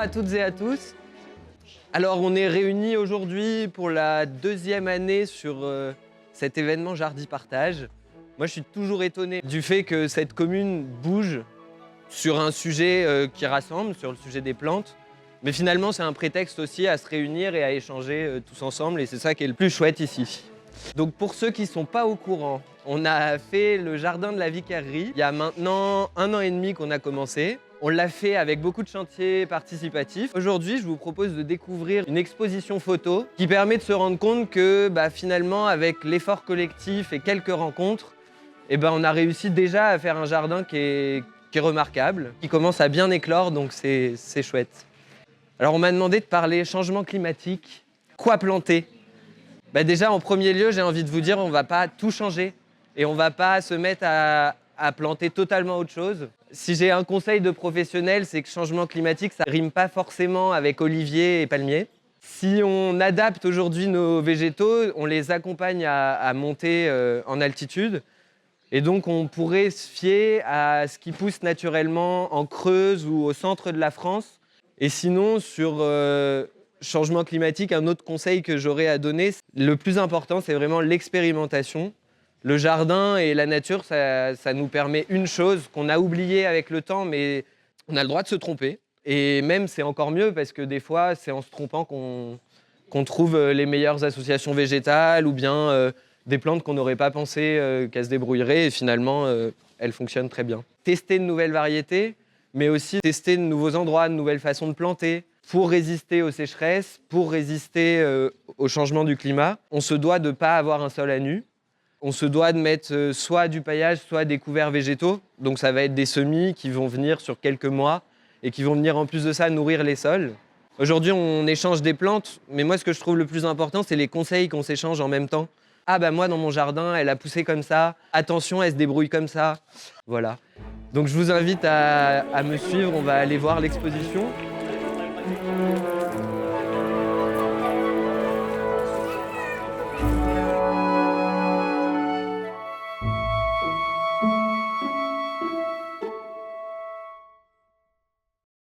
à toutes et à tous. Alors on est réunis aujourd'hui pour la deuxième année sur cet événement Jardi Partage. Moi je suis toujours étonné du fait que cette commune bouge sur un sujet qui rassemble, sur le sujet des plantes. Mais finalement c'est un prétexte aussi à se réunir et à échanger tous ensemble et c'est ça qui est le plus chouette ici. Donc pour ceux qui ne sont pas au courant, on a fait le jardin de la Vicarerie il y a maintenant 1 an et demi qu'on a commencé. On l'a fait avec beaucoup de chantiers participatifs. Aujourd'hui, je vous propose de découvrir une exposition photo qui permet de se rendre compte que finalement, avec l'effort collectif et quelques rencontres, on a réussi déjà à faire un jardin qui est remarquable, qui commence à bien éclore, donc c'est chouette. Alors on m'a demandé de parler changement climatique. Quoi planter ? Déjà, en premier lieu, j'ai envie de vous dire, on ne va pas tout changer et on ne va pas se mettre à planter totalement autre chose. Si j'ai un conseil de professionnel, c'est que changement climatique, ça ne rime pas forcément avec olivier et palmier. Si on adapte aujourd'hui nos végétaux, on les accompagne à monter en altitude. Et donc, on pourrait se fier à ce qui pousse naturellement en Creuse ou au centre de la France. Et sinon, sur changement climatique, un autre conseil que j'aurais à donner, le plus important, c'est vraiment l'expérimentation. Le jardin et la nature, ça nous permet une chose qu'on a oubliée avec le temps, mais on a le droit de se tromper. Et même, c'est encore mieux parce que des fois, c'est en se trompant qu'on trouve les meilleures associations végétales ou bien des plantes qu'on n'aurait pas pensé qu'elles se débrouilleraient et finalement, elles fonctionnent très bien. Tester de nouvelles variétés, mais aussi tester de nouveaux endroits, de nouvelles façons de planter pour résister aux sécheresses, pour résister au changement du climat. On se doit de ne pas avoir un sol à nu. On se doit de mettre soit du paillage, soit des couverts végétaux. Donc ça va être des semis qui vont venir sur quelques mois et qui vont venir en plus de ça nourrir les sols. Aujourd'hui, on échange des plantes, mais moi ce que je trouve le plus important, c'est les conseils qu'on s'échange en même temps. Ah moi dans mon jardin, elle a poussé comme ça. Attention, elle se débrouille comme ça. Voilà. Donc je vous invite à me suivre, on va aller voir l'exposition.